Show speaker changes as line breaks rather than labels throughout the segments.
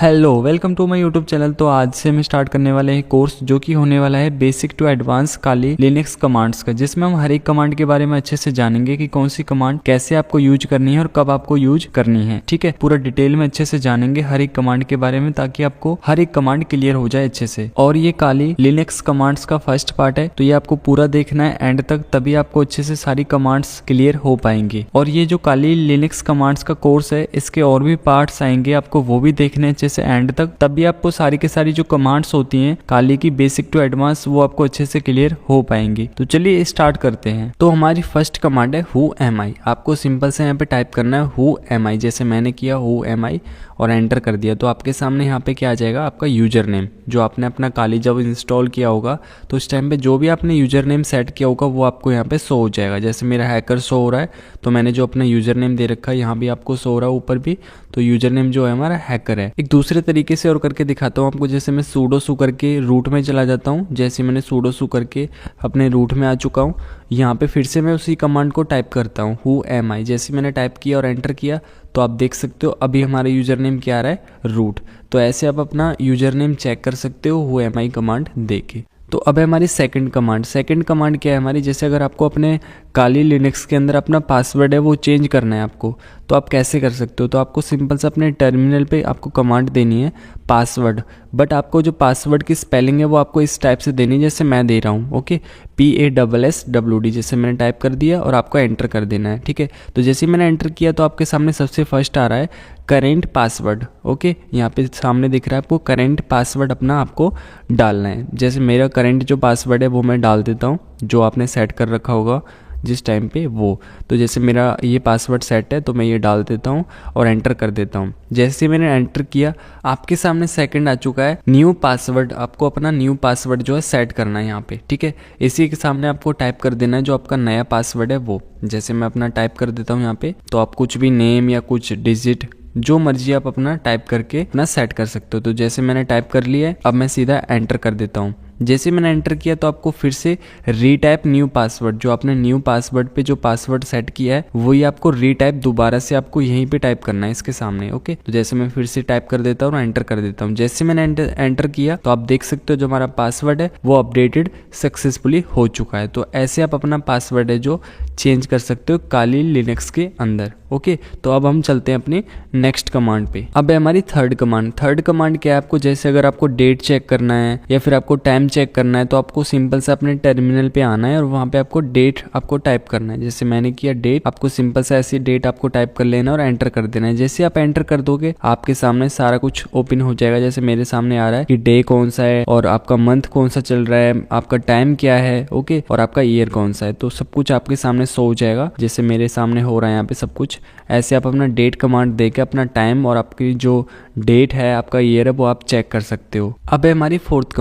Hello welcome to my YouTube channel. तो आज से हम स्टार्ट करने वाले हैं कोर्स जो कि होने वाला है basic to advance Kali Linux commands का, जिसमें हम हर एक कमांड के बारे में अच्छे से जानेंगे कि कौन सी कमांड कैसे आपको यूज करनी है और कब आपको यूज करनी है। ठीक है, पूरा डिटेल में अच्छे से जानेंगे हर एक कमांड के बारे में ताकि आपको हर एक कमांड क्लियर हो जाए अच्छे से। और ये काली लिनक्स कमांड्स का फर्स्ट पार्ट है, तो ये आपको पूरा देखना है एंड तक, तभी आपको अच्छे से सारी कमांड्स क्लियर हो पाएंगे। और ये जो काली लिनक्स कमांड्स का कोर्स है, इसके और भी पार्ट्स आएंगे, आपको वो भी देखने अच्छे से एंड तक, तभी आपको सारी के सारी जो कमांड्स होती हैं काली की बेसिक टू एडवांस वो आपको अच्छे से क्लियर हो पाएंगी। तो चलिए स्टार्ट करते हैं। तो हमारी फर्स्ट कमांड है हु एम आई। आपको सिंपल से यहाँ पे टाइप करना है हु एम आई, जैसे मैंने किया हु एम आई और एंटर कर दिया। तो आपके सामने यहाँ पे क्या आ जाएगा, आपका यूजर नेम जो आपने अपना काली जब इंस्टॉल किया होगा तो उस टाइम पे जो भी आपने यूजर नेम सेट किया होगा वो आपको यहाँ पे शो हो जाएगा। जैसे मेरा हैकर शो हो रहा है, तो मैंने जो अपना यूजर नेम दे रखा है यहाँ भी आपको शो हो रहा है ऊपर भी, तो यूजर नेम जो है हमारा हैकर है। एक दूसरे तरीके से और करके दिखाता हूँ आपको। जैसे मैं सूडो सू करके रूट में चला जाता हूँ, जैसे मैंने सूडो सू करके अपने रूट में आ चुका हूँ, यहाँ पे फिर से मैं उसी कमांड को टाइप करता हूँ हु एम आई। जैसे मैंने टाइप किया और एंटर किया तो आप देख सकते हो अभी हमारा यूजर नेम क्या आ रहा है, रूट। तो ऐसे आप अपना यूजर नेम चेक कर सकते हो हु एम आई कमांड देके। तो अब है हमारी सेकंड कमांड क्या है हमारी, जैसे अगर आपको अपने काली लिनक्स के अंदर अपना पासवर्ड है वो चेंज करना है आपको, तो आप कैसे कर सकते हो। तो आपको सिंपल से अपने टर्मिनल पे आपको कमांड देनी है पासवर्ड, बट आपको जो पासवर्ड की स्पेलिंग है वो आपको इस टाइप से देनी है जैसे मैं दे रहा हूँ। ओके, PASSWD जैसे मैंने टाइप कर दिया और आपको एंटर कर देना है। ठीक है, तो जैसे मैंने एंटर किया तो आपके सामने सबसे फर्स्ट आ रहा है करेंट पासवर्ड। ओके, यहाँ पे सामने दिख रहा है आपको करेंट पासवर्ड अपना आपको डालना है। जैसे मेरा करेंट जो पासवर्ड है वो मैं डाल देता हूँ, जो आपने सेट कर रखा होगा जिस टाइम पे वो। तो जैसे मेरा ये पासवर्ड सेट है तो मैं ये डाल देता हूँ और एंटर कर देता हूँ। जैसे मैंने एंटर किया आपके सामने सेकंड आ चुका है न्यू पासवर्ड। आपको अपना न्यू पासवर्ड जो है सेट करना है यहाँ पे। ठीक है, इसी के सामने आपको टाइप कर देना है जो आपका नया पासवर्ड है वो। जैसे मैं अपना टाइप कर देता हूँ यहाँ पे, तो आप कुछ भी नेम या कुछ डिजिट जो मर्जी आप अपना टाइप करके अपना सेट कर सकते हो। तो जैसे मैंने टाइप कर लिया है, अब मैं सीधा एंटर कर देता हूँ। जैसे मैंने एंटर किया तो आपको फिर से रीटाइप न्यू पासवर्ड, जो आपने न्यू पासवर्ड पे जो पासवर्ड सेट किया है वही आपको रीटाइप दोबारा से आपको यहीं पे टाइप करना है इसके सामने। ओके, तो जैसे मैं फिर से टाइप कर देता हूँ और एंटर कर देता हूँ। जैसे मैंने एंटर किया तो आप देख सकते हो जो हमारा पासवर्ड है वो अपडेटेड सक्सेसफुली हो चुका है। तो ऐसे आप अपना पासवर्ड है जो चेंज कर सकते हो काली लिनक्स के अंदर। ओके, तो अब हम चलते हैं अपनी नेक्स्ट कमांड पे। अब है हमारी थर्ड कमांड क्या है, आपको जैसे अगर आपको डेट चेक करना है या फिर आपको टाइम चेक करना है तो आपको सिंपल से अपने टर्मिनल पे आना है और वहां पे आपको डेट आपको टाइप करना है। जैसे मैंने किया डेट, आपको सिंपल से ऐसी डेट आपको टाइप कर लेना और एंटर कर देना है। जैसे आप एंटर कर दोगे आपके सामने सारा कुछ ओपन हो जाएगा। जैसे मेरे सामने आ रहा है कि डे कौन सा है और आपका मंथ कौन सा चल रहा है, आपका टाइम क्या है, ओके, और आपका ईयर कौन सा है। तो सब कुछ आपके सामने शो हो जाएगा जैसे मेरे सामने हो रहा है यहाँ पे सब कुछ। ऐसे आप अपना डेट कमांड देके अपना टाइम और आपकी जो डेट है, आपका ईयर है, वो आप चेक कर सकते हो। अब है हमारी फोर्थ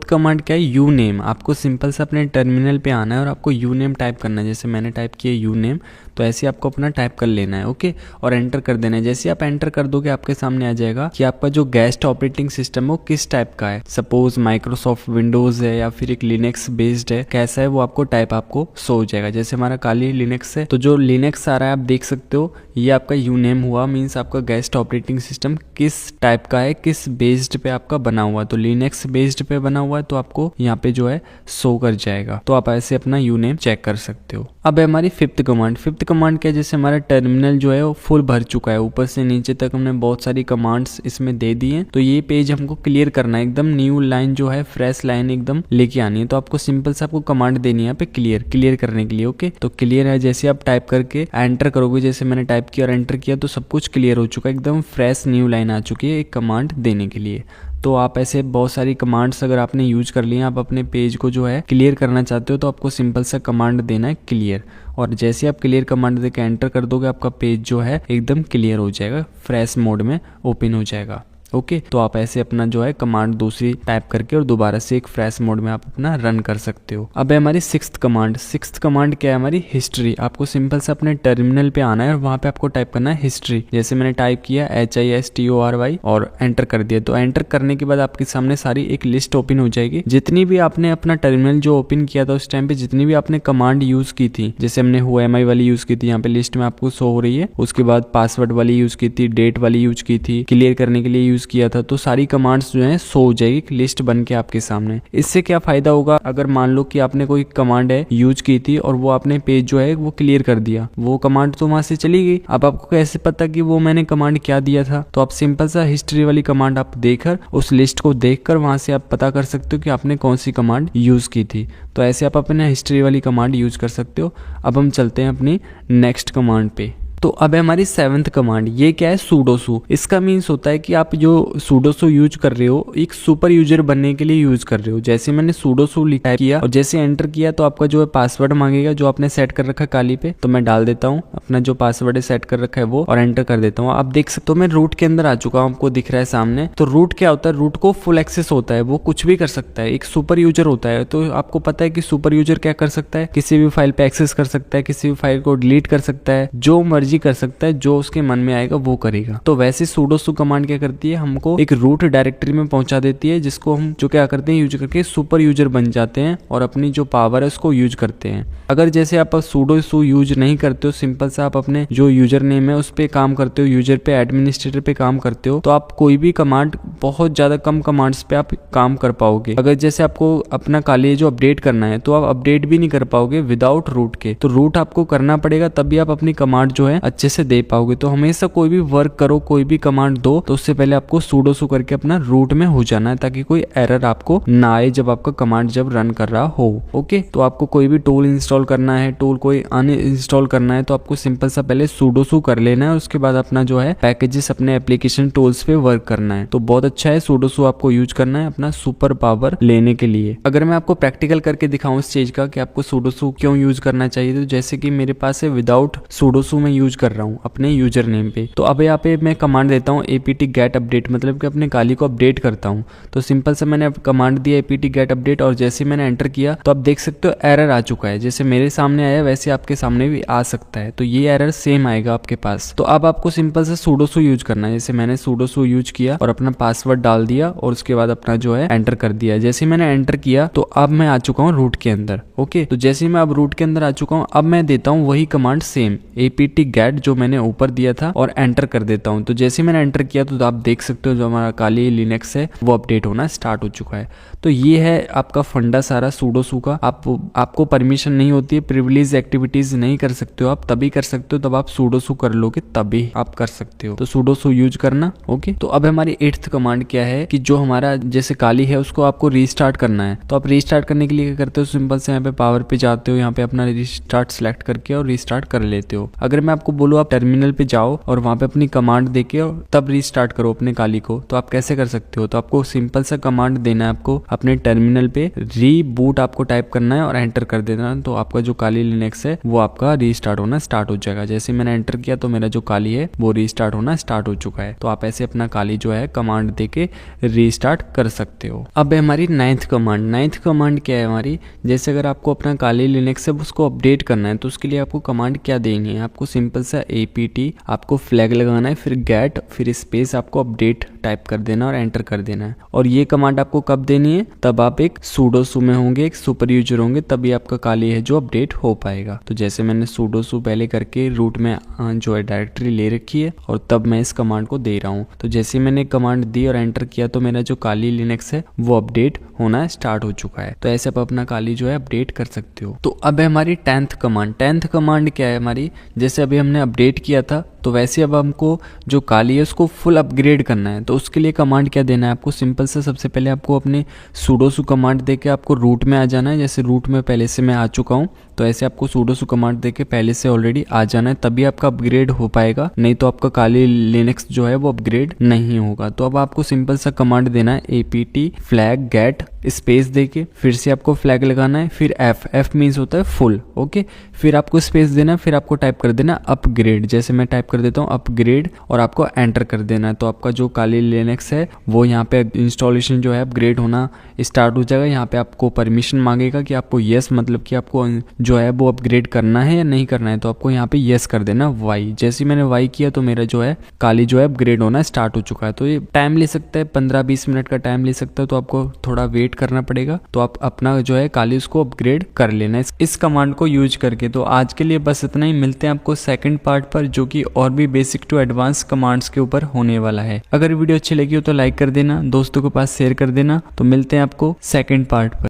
कमांड क्या है, यू नेम। आपको सिंपल से अपने टर्मिनल पे आना है और आपको यू नेम टाइप करना है। जैसे मैंने टाइप किया यू नेम, तो ऐसे आपको अपना टाइप कर लेना है। ओके, और एंटर कर देना है। जैसे आप एंटर कर दोगे आपके सामने आ जाएगा कि आपका जो गेस्ट ऑपरेटिंग सिस्टम है वो किस टाइप का है। सपोज माइक्रोसॉफ्ट विंडोज है या फिर एक लिनक्स बेस्ड है, कैसा है वो आपको टाइप आपको शो हो जाएगा। जैसे हमारा काली लिनक्स है तो जो लिनक्स आ रहा है आप देख सकते हो, ये आपका यू नेम हुआ, मीन्स आपका गेस्ट ऑपरेटिंग सिस्टम किस टाइप का है, किस बेस्ड पे आपका बना हुआ है। तो लिनक्स बेस्ड पे बना हुआ है तो आपको यहाँ पे जो है शो कर जाएगा। तो आप ऐसे अपना यू नेम चेक कर सकते हो। अब है हमारी फिफ्थ कमांड क्या है, जैसे हमारा टर्मिनल जो है वो फुल भर चुका है, ऊपर से नीचे तक हमने बहुत सारी कमांड्स इसमें दे दी हैं। तो ये पेज हमको क्लियर करना है, एकदम न्यू लाइन जो है, फ्रेश लाइन एकदम लेके आनी है। तो आपको सिंपल से आपको कमांड देनी है यहाँ पे क्लियर करने के लिए। ओके, तो क्लियर है, जैसे आप टाइप करके एंटर करोगे, जैसे मैंने टाइप किया और एंटर किया तो सब कुछ क्लियर हो चुका है, एकदम फ्रेश न्यू लाइन आ चुकी है एक कमांड देने के लिए। तो आप ऐसे बहुत सारी कमांड्स अगर आपने यूज कर ली हैं, आप अपने पेज को जो है क्लियर करना चाहते हो तो आपको सिंपल सा कमांड देना है क्लियर, और जैसे आप क्लियर कमांड देकर एंटर कर दोगे आपका पेज जो है एकदम क्लियर हो जाएगा, फ्रेश मोड में ओपन हो जाएगा। ओके, तो आप ऐसे अपना जो है कमांड दूसरी टाइप करके और दोबारा से एक फ्रेश मोड में आप अपना रन कर सकते हो। अब है हमारी सिक्स्थ कमांड क्या है हमारी, हिस्ट्री। आपको सिंपल से अपने टर्मिनल पे आना है और वहां पे आपको टाइप करना है हिस्ट्री। जैसे मैंने टाइप किया HISTORY और एंटर कर दिया। तो एंटर करने के बाद आपके सामने सारी एक लिस्ट ओपन हो जाएगी, जितनी भी आपने अपना टर्मिनल जो ओपन किया था उस टाइम पे जितनी भी आपने कमांड यूज की थी, जैसे हमने हु एम आई वाली यूज की थी, यहाँ पे लिस्ट में आपको शो हो रही है। उसके बाद पासवर्ड वाली यूज की थी, डेट वाली यूज की थी, क्लियर करने के लिए यूज किया था, तो सारी कमांड्स जो है शो हो जाएगी, एक लिस्ट बन के आपके सामने। इससे क्या फायदा होगा, अगर मान लो कि आपने कोई कमांड है यूज की थी और वो आपने पेज जो है वो क्लियर कर दिया, वो कमांड तो वहां से चली गई। अब आपको कैसे पता कि वो मैंने कमांड क्या दिया था, तो आप सिंपल सा हिस्ट्री वाली कमांड आप देखकर, उस लिस्ट को देखकर वहां से आप पता कर सकते हो कि आपने कौन सी कमांड यूज की थी। तो ऐसे आप अपने हिस्ट्री वाली कमांड यूज कर सकते हो। अब हम चलते हैं अपनी नेक्स्ट कमांड पे। तो अब है हमारी 7th कमांड। ये क्या है, सूडोसू। इसका मीन्स होता है कि आप जो सूडोसू यूज कर रहे हो एक सुपर यूजर बनने के लिए यूज कर रहे हो। जैसे मैंने सूडोसू लिखा किया और जैसे एंटर किया तो आपका जो है पासवर्ड मांगेगा जो आपने सेट कर रखा है काली पे, तो मैं डाल देता हूँ अपना जो पासवर्ड है सेट कर रखा है वो, और एंटर कर देता हूँ। आप देख सकते हो मैं रूट के अंदर आ चुका हूँ, आपको दिख रहा है सामने। तो रूट क्या होता है, रूट को फुल एक्सेस होता है, वो कुछ भी कर सकता है, एक सुपर यूजर होता है। तो आपको पता है कि सुपर यूजर क्या कर सकता है, किसी भी फाइल पे एक्सेस कर सकता है, किसी भी फाइल को डिलीट कर सकता है, जो मर्जी कर सकता है, जो उसके मन में आएगा वो करेगा। तो वैसे सूडोसू कमांड क्या करती है, हमको एक रूट डायरेक्टरी में पहुंचा देती है, जिसको हम जो क्या करते हैं यूज करके सुपर यूजर बन जाते हैं और अपनी जो पावर है उसको यूज करते हैं। अगर जैसे आप सूडोसू यूज नहीं करते हो, सिंपल सा आप अपने जो यूजर नेम है उस पे काम करते हो, यूजर पे एडमिनिस्ट्रेटर पे काम करते हो, तो आप कोई भी कमांड, बहुत ज्यादा कम कमांड्स पे आप काम कर पाओगे। अगर जैसे आपको अपना काली जो अपडेट करना है तो आप अपडेट भी नहीं कर पाओगे विदाउट रूट के, तो रूट आपको करना पड़ेगा, तभी आप अपनी कमांड जो है अच्छे से दे पाओगे। तो हमेशा कोई भी वर्क करो, कोई भी कमांड दो, तो उससे पहले आपको सूडोसू करके अपना रूट में हो जाना है, ताकि कोई एरर आपको ना आए जब आपका कमांड जब रन कर रहा हो। ओके, तो आपको कोई भी टूल इंस्टॉल करना है, टूल कोई अनइंस्टॉल करना है, तो आपको सिंपल सा पहले सूडोसू कर लेना है, उसके बाद अपना जो है पैकेजेस अपने एप्लीकेशन टूल्स पे वर्क करना है। तो बहुत अच्छा है, सूडोसू आपको यूज करना है अपना सुपर पावर लेने के लिए। अगर मैं आपको प्रैक्टिकल करके दिखाऊं इस चीज का कि आपको सूडोसू क्यों यूज करना चाहिए, तो जैसे कि मेरे पास है विदाउट सूडोसू मैं यूज कर रहा हूँ अपने यूजर नेम पे। तो अब यहाँ पे मैं कमांड देता हूँ apt get update, मतलब कि अपने काली को अपडेट करता हूँ। तो सिंपल से मैंने कमांड दिया apt get update, और जैसे मैंने एंटर किया तो आप देख सकते हो एरर आ चुका है। जैसे मेरे सामने आया वैसे आपके सामने भी आ सकता है, तो ये एरर सेम आएगा आपके पास। तो अब आपको सिंपल से सूडोसू यूज करना है। जैसे मैंने सूडोसू यूज किया और अपना पासवर्ड डाल दिया और उसके बाद अपना जो है एंटर कर दिया। जैसे मैंने एंटर किया तो अब मैं आ चुका हूँ रूट के अंदर। ओके, तो जैसे मैं अब रूट के अंदर आ चुका हूँ, अब मैं देता हूँ वही कमांड सेम apt get जो मैंने ऊपर दिया था और एंटर कर देता हूं। तो जैसे मैंने एंटर किया तो आप देख सकते हो जो हमारा काली लिनक्स है वो अपडेट होना स्टार्ट हो चुका है। तो ये है आपका फंडा सारा सूडोसू का। आपको परमिशन नहीं होती है, प्रिविलेज एक्टिविटीज नहीं कर सकते हो आप, तभी कर सकते हो तब आप सूडोसू कर लोगे, तभी आप कर सकते हो। तो सूडोसू यूज करना। ओके, तो अब हमारी 8th कमांड क्या है कि जो हमारा जैसे काली है उसको आपको रीस्टार्ट करना है। तो आप रीस्टार्ट करने के लिए क्या करते हो, सिंपल से यहाँ पे पावर पे जाते हो, यहाँ पे अपना रीस्टार्ट सेलेक्ट करके और रीस्टार्ट कर लेते हो। अगर मैं आपको बोलूँ आप टर्मिनल पे जाओ और वहां पे अपनी कमांड देके और तब रीस्टार्ट करो अपने काली को, तो आप कैसे कर सकते हो। तो आपको सिंपल सा कमांड देना है, आपको अपने टर्मिनल पे रीबूट आपको टाइप करना है और एंटर कर देना है। तो आपका जो काली लिनक्स है वो आपका रीस्टार्ट होना स्टार्ट हो जाएगा। जैसे मैंने एंटर किया तो मेरा जो काली है वो रीस्टार्ट होना स्टार्ट हो चुका है। तो आप ऐसे अपना काली जो है कमांड देके रीस्टार्ट कर सकते हो। अब है हमारी 9th कमांड। 9th कमांड क्या है हमारी, जैसे अगर आपको अपना काली लिनक्स है उसको अपडेट करना है तो उसके लिए आपको कमांड क्या देनी है, आपको सिंपल सा apt आपको फ्लैग लगाना है, फिर गेट, फिर स्पेस आपको अपडेट टाइप कर देना और एंटर कर देना है। और ये कमांड आपको कब देनी है, तब आप एक सूडोसू में होंगे, एक सुपर यूजर होंगे, तभी आपका काली है जो अपडेट हो पाएगा। तो जैसे मैंने सूडोसू पहले करके रूट में जो है डायरेक्टरी ले रखी है और तब मैं इस कमांड को दे रहा हूँ। तो जैसे मैंने कमांड दी और एंटर किया तो मेरा जो काली लिनक्स है वो अपडेट होना स्टार्ट हो चुका है। तो ऐसे आप अपना काली जो है अपडेट कर सकते हो। तो अब है हमारी 10th कमांड। 10th कमांड क्या है हमारी, जैसे अभी हमने अपडेट किया था तो वैसे अब हमको जो काली है उसको फुल अपग्रेड करना है। तो उसके लिए कमांड क्या देना है आपको, सिंपल से सबसे पहले आपको अपने सूडोसू कमांड देके आपको रूट में आ जाना है। जैसे रूट में पहले से मैं आ चुका हूँ तो ऐसे आपको सूडोसू कमांड देके पहले से ऑलरेडी आ जाना है, तभी आपका अपग्रेड हो पाएगा, नहीं तो आपका काली लिनक्स जो है वो अपग्रेड नहीं होगा। तो अब आपको सिंपल सा कमांड देना है apt फ्लैग गेट स्पेस देके, फिर से आपको फ्लैग लगाना है, फिर एफ मीन्स होता है फुल। ओके, फिर आपको स्पेस देना है, फिर आपको टाइप कर देना अपग्रेड। जैसे मैं टाइप कर देता हूँ अपग्रेड और आपको एंटर कर देना है। तो आपका जो काली लिनक्स है वो यहाँ पे इंस्टॉलेशन जो है अपग्रेड होना स्टार्ट हो जाएगा। यहाँ पे आपको परमिशन मांगेगा कि आपको यस, मतलब कि आपको जो है वो अपग्रेड करना है या नहीं करना है। तो आपको यहाँ पे यस कर देना वाई। जैसे मैंने वाई किया तो मेरा जो है काली जो है अपग्रेड होना स्टार्ट हो चुका है। तो ये टाइम ले सकता है, 15-20 मिनट का टाइम ले सकता है, तो आपको थोड़ा वेट करना पड़ेगा। तो आप अपना जो है काली उसको अपग्रेड कर लेना है इस कमांड को यूज करके। तो आज के लिए बस इतना ही, मिलते हैं आपको सेकंड पार्ट पर जो कि और भी बेसिक टू एडवांस कमांड्स के ऊपर होने वाला है। अगर वीडियो अच्छी लगी हो तो लाइक कर देना, दोस्तों के पास शेयर कर देना। तो मिलते हैं आपको सेकंड पार्ट पर।